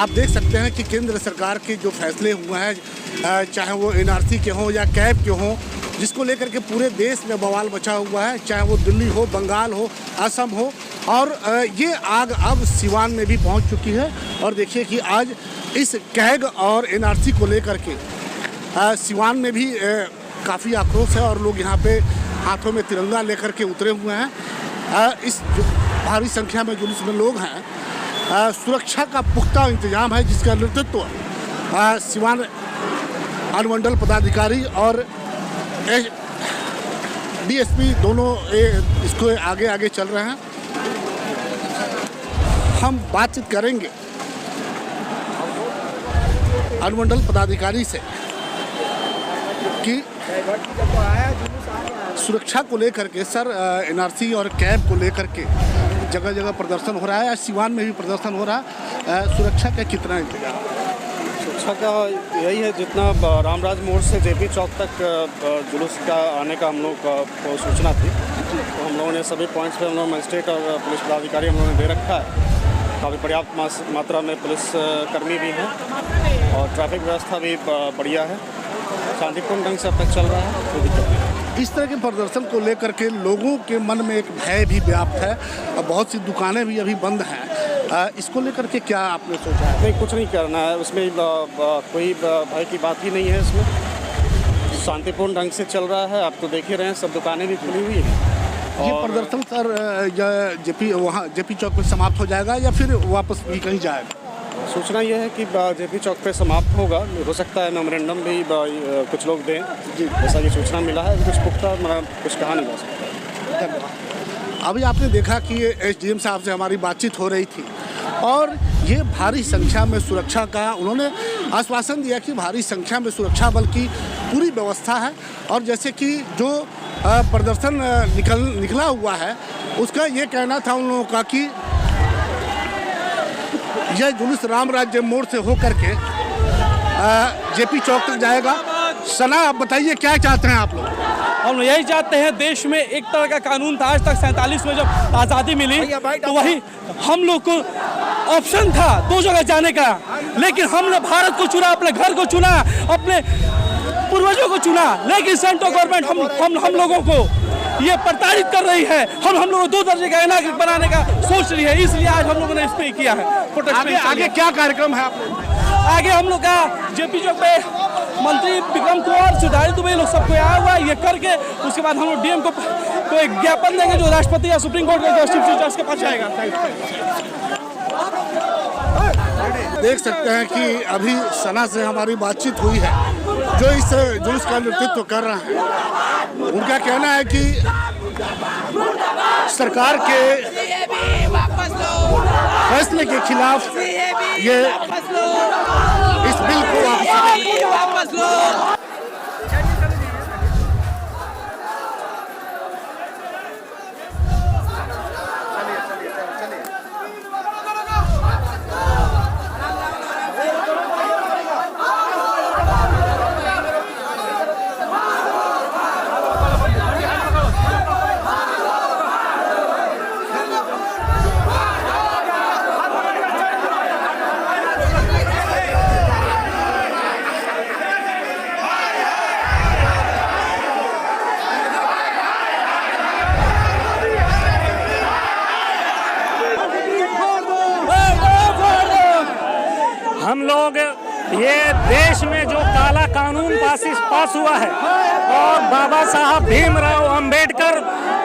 आप देख सकते हैं कि केंद्र सरकार के जो फैसले हुए हैं, चाहे वो एनआरसी के हों या कैब के हों, जिसको लेकर के पूरे देश में बवाल मचा हुआ है, चाहे वो दिल्ली हो, बंगाल हो, असम हो, और ये आग अब सिवान में भी पहुंच चुकी है। और देखिए कि आज इस कैग और एनआरसी को लेकर के सिवान में भी काफ़ी आक्रोश है और लोग यहाँ पे हाथों में तिरंगा लेकर के उतरे हुए हैं। इस भारी संख्या में जुलूस में लोग हैं, सुरक्षा का पुख्ता इंतजाम है, जिसका नेतृत्व सिवान अनुमंडल पदाधिकारी और डीएसपी दोनों इसको आगे आगे चल रहे हैं। हम बातचीत करेंगे अनुमंडल पदाधिकारी से कि सुरक्षा को लेकर के सर, एनआरसी और कैब को लेकर के जगह जगह प्रदर्शन हो रहा है, सिवान में भी प्रदर्शन हो रहा है, सुरक्षा का कितना इंतजाम? सुरक्षा का यही है, जितना रामराज मोड़ से जेपी चौक तक जुलूस का आने का हम लोग को सूचना थी, तो हम लोगों ने सभी पॉइंट्स पे हम लोग मजिस्ट्रेट और पुलिस पदाधिकारी हम लोगों ने दे रखा है। काफ़ी पर्याप्त मात्रा में पुलिस कर्मी भी हैं और ट्रैफिक व्यवस्था भी बढ़िया है, शांतिपूर्ण ढंग से अब तक चल रहा है, कोई दिक्कत नहीं। इस तरह के प्रदर्शन को लेकर के लोगों के मन में एक भय भी व्याप्त है और बहुत सी दुकानें भी अभी बंद हैं। इसको लेकर के क्या आपने सोचा है? नहीं, कुछ नहीं करना है, उसमें कोई भय की बात ही नहीं है। इसमें शांतिपूर्ण ढंग से चल रहा है, आप तो देख ही रहे हैं, सब दुकानें भी खुली हुई हैं। ये प्रदर्शन सर जेपी चौक पर समाप्त हो जाएगा या फिर वापस भी कहीं जाएगा? सूचना यह है कि जेपी चौक पे समाप्त होगा, हो सकता है मेमोरेंडम भी कुछ लोग दें, जैसा कि सूचना मिला है। कुछ पुख्ता कुछ कहा नहीं जा सकता। अभी आपने देखा कि एसडीएम साहब से हमारी बातचीत हो रही थी और ये भारी संख्या में सुरक्षा का उन्होंने आश्वासन दिया कि भारी संख्या में सुरक्षा बल की पूरी व्यवस्था है। और जैसे कि जो प्रदर्शन निकला हुआ है, उसका ये कहना था उन लोगों का कि यह जुलूस राम राज्य मोड़ से होकर के जेपी चौक तक जाएगा। सना, आप बताइए क्या चाहते हैं आप लोग? हम यही चाहते हैं, देश में एक तरह का कानून था, आज तक 47 में जब आज़ादी मिली तो वही हम लोग को ऑप्शन था 2 जगह जाने का, लेकिन हमने भारत को चुना, अपने घर को चुना, अपने पूर्वजों को चुना, लेकिन सेंट्रल गवर्नमेंट हम लोगों को ये प्रताड़ित कर रही है। हम लोगों को 2 दर्जे का नागरिक बनाने का सोच रही है, इसलिए आज हम लोगों ने इस पे किया है प्रोटेस्ट। आगे क्या कार्यक्रम है आप लोग? आगे हम लोग का जेपी चौक पे मंत्री विक्रम कुमार, सुधारी दुबे, लोग सबको आया हुआ ये करके उसके बाद हम लोग डीएम को एक ज्ञापन देंगे जो राष्ट्रपति या सुप्रीम कोर्ट के चीफ जस्टिस के पास जाएगा। देख सकते हैं कि अभी सना से हमारी बातचीत हुई है, जो इस जुलूस का नेतृत्व कर रहे हैं। उनका कहना है कि सरकार के फैसले के खिलाफ ये इस बिल को वापस लो। हम लोग ये देश में जो काला कानून पास हुआ है और बाबा साहब भीमराव अंबेडकर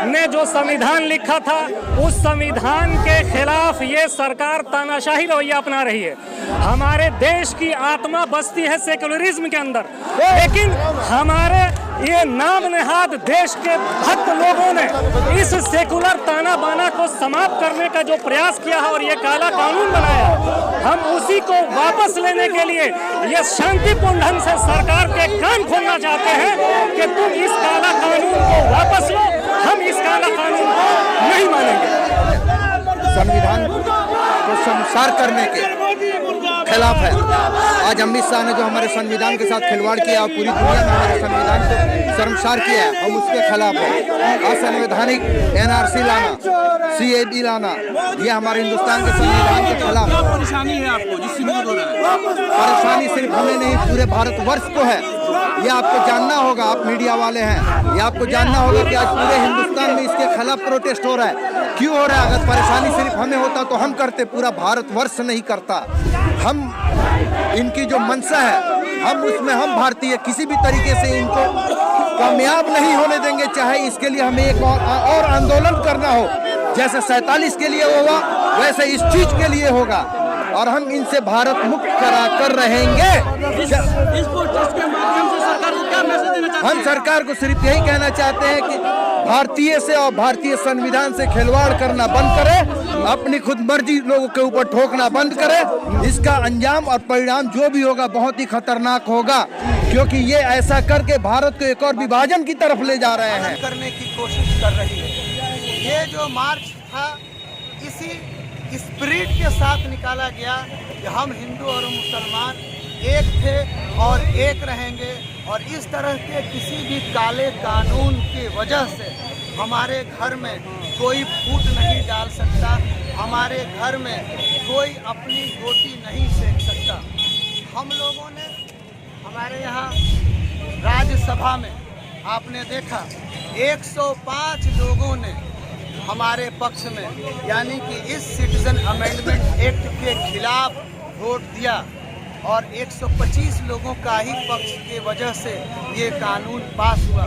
ने जो संविधान लिखा था, उस संविधान के खिलाफ ये सरकार तानाशाही रवैया अपना रही है। हमारे देश की आत्मा बसती है सेकुलरिज्म के अंदर, लेकिन हमारे ये नाम नेहाद देश के भक्त लोगों ने इस सेकुलर ताना बाना को समाप्त करने का जो प्रयास किया है और ये काला कानून बनाया, हम उसी को वापस लेने के लिए ये शांतिपूर्ण ढंग से सरकार के कान खोलना चाहते हैं कि तुम इस काला कानून को वापस लो, हम इस काला कानून को नहीं मानेंगे। संविधान को शर्मसार करने के खिलाफ है। आज अमित शाह ने जो हमारे संविधान के साथ खिलवाड़ किया और पूरी दुनिया में हमारे संविधान को शर्मसार किया है, हम उसके खिलाफ हैं। असंवैधानिक NRC लाना, CAB लाना, ये हमारे हिंदुस्तान के संविधान के खिलाफ है। परेशानी है आपको जिससे विरोध हो रहा है? परेशानी सिर्फ हमें नहीं, पूरे भारतवर्ष को है। ये आपको जानना होगा, आप मीडिया वाले हैं, ये आपको जानना होगा कि आज पूरे हिंदुस्तान में इसके खिलाफ प्रोटेस्ट हो रहा है। क्यों हो रहा है? अगर परेशानी सिर्फ हमें होता तो हम करते, पूरा भारतवर्ष नहीं करता। हम इनकी जो मंशा है, हम भारतीय किसी भी तरीके से इनको कामयाब नहीं होने देंगे, चाहे इसके लिए हमें एक और आंदोलन करना हो। जैसे 47 के लिए होगा, वैसे इस चीज के लिए होगा, और हम इनसे भारत मुक्त करा कर रहेंगे। इस प्रोटेस्ट के माध्यम से सरकार को क्या मैसेज देना चाहते हैं? हम सरकार को सिर्फ यही कहना चाहते हैं कि भारतीय से और भारतीय संविधान से खिलवाड़ करना बंद करे, अपनी खुद मर्जी लोगों के ऊपर ठोकना बंद करे। इसका अंजाम और परिणाम जो भी होगा बहुत ही खतरनाक होगा, क्योंकि ये ऐसा करके भारत को एक और विभाजन की तरफ ले जा रहे हैं। करने की कोशिश कर रही है। ये जो मार्च था, इसी स्पिरिट के साथ निकाला गया कि हम हिंदू और मुसलमान एक थे और एक रहेंगे, और इस तरह के किसी भी काले कानून की वजह से हमारे घर में कोई फूट नहीं डाल सकता, हमारे घर में कोई अपनी रोटी नहीं सेक सकता। हम लोगों ने हमारे यहाँ राज्यसभा में आपने देखा 105 लोगों ने हमारे पक्ष में, यानी कि इस सिटीजन अमेंडमेंट एक्ट के खिलाफ वोट दिया, और 125 लोगों का ही पक्ष की वजह से ये कानून पास हुआ।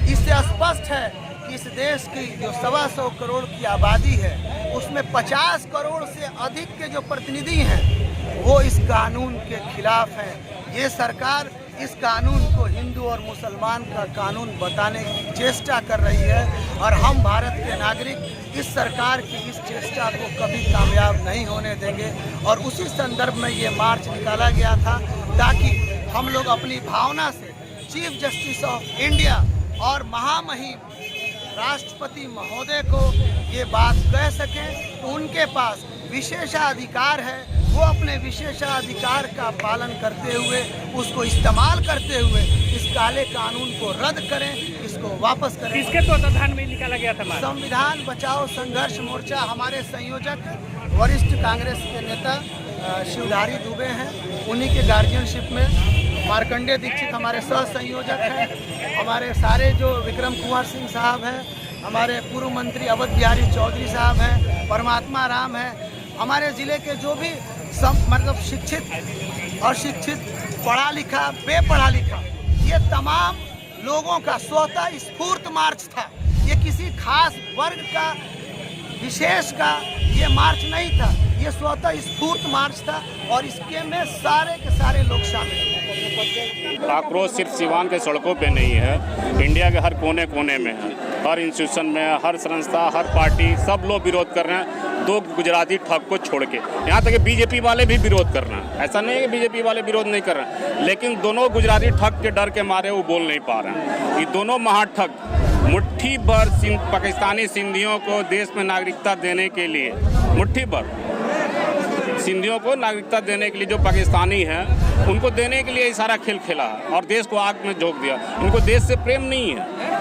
इससे स्पष्ट है कि इस देश की जो 125 करोड़ की आबादी है, उसमें 50 करोड़ से अधिक के जो प्रतिनिधि हैं वो इस कानून के खिलाफ हैं। ये सरकार इस कानून को हिंदू और मुसलमान का कानून बताने की चेष्टा कर रही है, और हम भारत के नागरिक इस सरकार की इस चेष्टा को कभी कामयाब नहीं होने देंगे। और उसी संदर्भ में ये मार्च निकाला गया था, ताकि हम लोग अपनी भावना से चीफ जस्टिस ऑफ इंडिया और महामहिम राष्ट्रपति महोदय को ये बात कह सकें कि उनके पास विशेषाधिकार है, वो अपने विशेषाधिकार का पालन करते हुए, उसको इस्तेमाल करते हुए इस काले कानून को रद्द करें, इसको वापस करें। किसके तत्वाधान में निकाला गया था? संविधान बचाओ संघर्ष मोर्चा, हमारे संयोजक वरिष्ठ कांग्रेस के नेता शिवधारी दुबे हैं, उन्हीं के गार्जियनशिप में मार्कंडेय दीक्षित हमारे सह संयोजक हैं, हमारे सारे जो विक्रम कुंवर सिंह साहब हैं, हमारे पूर्व मंत्री अवध बिहारी चौधरी साहब हैं, परमात्मा राम हैं, हमारे ज़िले के जो भी मतलब शिक्षित और शिक्षित, पढ़ा लिखा, बेपढ़ा लिखा, ये तमाम लोगों का स्वतः स्फूर्त मार्च था। ये किसी खास वर्ग का, विशेष का ये मार्च नहीं था, ये स्वतः स्फूर्त मार्च था, और इसके में सारे के सारे लोग शामिल हैं। आक्रोश सिर्फ सिवान के सड़कों पे नहीं है, इंडिया के हर कोने कोने में है, हर इंस्टीट्यूशन में, हर संस्था, हर पार्टी, सब लोग विरोध कर रहे हैं, दो गुजराती ठग को छोड़ के। यहाँ तक कि बीजेपी वाले भी विरोध कर रहे हैं, ऐसा नहीं है कि बीजेपी वाले विरोध नहीं कर रहे हैं, लेकिन दोनों गुजराती ठग के डर के मारे वो बोल नहीं पा रहे हैं। ये दोनों महाठग मुट्ठी भर पाकिस्तानी सिंधियों को देश में नागरिकता देने के लिए, मुट्ठी भर सिंधियों को नागरिकता देने के लिए जो पाकिस्तानी हैं, उनको देने के लिए सारा खेल खेला और देश को आग में झोंक दिया। उनको देश से प्रेम नहीं है।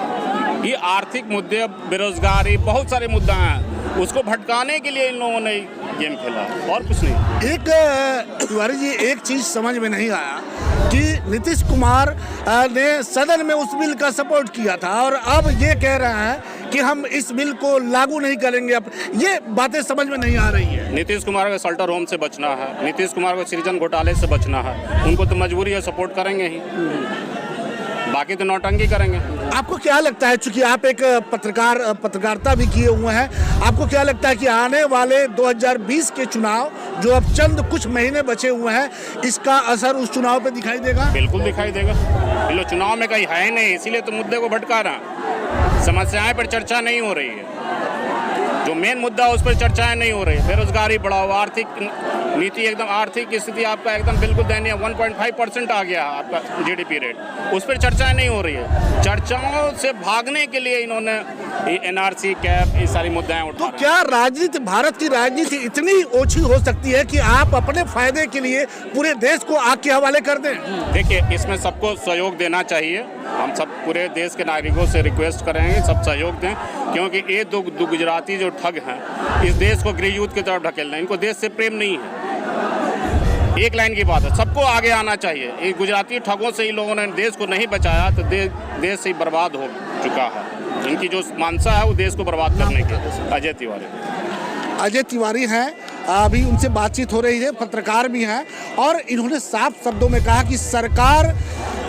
ये आर्थिक मुद्दे, बेरोजगारी, बहुत सारे मुद्दा हैं, उसको भटकाने के लिए इन लोगों ने गेम खेला, और कुछ नहीं। एक तिवारी जी, एक चीज़ समझ में नहीं आया कि नीतीश कुमार ने सदन में उस बिल का सपोर्ट किया था, और अब ये कह रहे हैं कि हम इस बिल को लागू नहीं करेंगे। अब ये बातें समझ में नहीं आ रही है। नीतीश कुमार को शेल्टर होम से बचना है, नीतीश कुमार को सृजन घोटाले से बचना है, उनको तो मजबूरी है, सपोर्ट करेंगे ही, बाकी तो नौटंकी करेंगे। आपको क्या लगता है, चूंकि आप एक पत्रकारिता भी किए हुए हैं, आपको क्या लगता है कि आने वाले 2020 के चुनाव जो अब चंद कुछ महीने बचे हुए हैं, इसका असर उस चुनाव पे दिखाई देगा? बिल्कुल दिखाई देगा। इन लोग चुनाव में कहीं है नहीं, इसीलिए तो मुद्दे को भटका रहा, समस्याएं पर चर्चा नहीं हो रही है। जो मेन मुद्दा है उस पर चर्चाएं नहीं हो रही। बेरोजगारी बढ़ाओ, आर्थिक नीति एकदम, आर्थिक स्थिति आपका एकदम बिल्कुल दयनीय, 1.5% आ गया आपका GDP रेट, उस पर चर्चाएं नहीं हो रही है। चर्चाओं से भागने के लिए इन्होंने NRC, कैप, ये सारी मुद्दाएं उठा तो क्या राजनीति, भारत की राजनीति इतनी ओछी हो सकती है कि आप अपने फायदे के लिए पूरे देश को आग के हवाले कर दें? देखिए, इसमें सबको सहयोग देना चाहिए। हम सब पूरे देश के नागरिकों से रिक्वेस्ट करेंगे सब सहयोग दें, क्योंकि ये दो गुजराती जो ठग हैं इस देश को गृह युद्ध की तरफ ढकेल रहे हैं। इनको देश से प्रेम नहीं है। एक लाइन की बात है, सबको आगे आना चाहिए। ये गुजराती ठगों से ही लोगों ने देश को नहीं बचाया तो देश से ही बर्बाद हो चुका है। इनकी जो मानसा है वो देश को बर्बाद करने की। अजय तिवारी हैं, अभी उनसे बातचीत हो रही है, पत्रकार भी हैं, और इन्होंने साफ शब्दों में कहा कि सरकार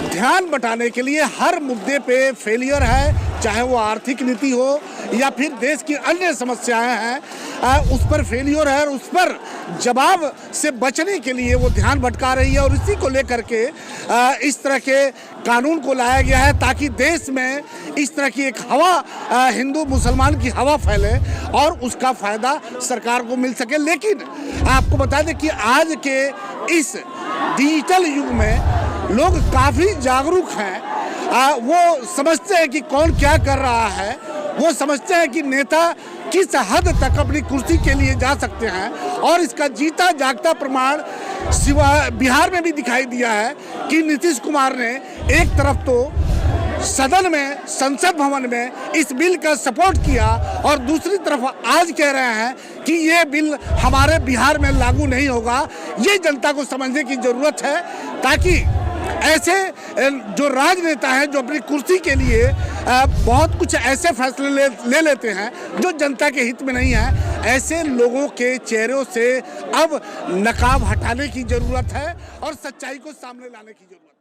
ध्यान बटाने के लिए हर मुद्दे पे फेलियर है, चाहे वो आर्थिक नीति हो या फिर देश की अन्य समस्याएं हैं, उस पर फेलियर है और उस पर जवाब से बचने के लिए वो ध्यान भटका रही है। और इसी को लेकर के इस तरह के कानून को लाया गया है ताकि देश में इस तरह की एक हवा, हिंदू मुसलमान की हवा फैले और उसका फ़ायदा सरकार को मिल सके। लेकिन आपको बता दें कि आज के इस डिजिटल युग में लोग काफ़ी जागरूक हैं। वो समझते हैं कि कौन क्या कर रहा है, वो समझते हैं कि नेता किस हद तक अपनी कुर्सी के लिए जा सकते हैं, और इसका जीता जागता प्रमाण बिहार में भी दिखाई दिया है कि नीतीश कुमार ने एक तरफ तो सदन में, संसद भवन में इस बिल का सपोर्ट किया और दूसरी तरफ आज कह रहे हैं कि ये बिल हमारे बिहार में लागू नहीं होगा। ये जनता को समझने की ज़रूरत है ताकि ऐसे जो राजनेता हैं जो अपनी कुर्सी के लिए बहुत कुछ ऐसे फैसले ले लेते हैं जो जनता के हित में नहीं है, ऐसे लोगों के चेहरों से अब नकाब हटाने की ज़रूरत है और सच्चाई को सामने लाने की ज़रूरत है।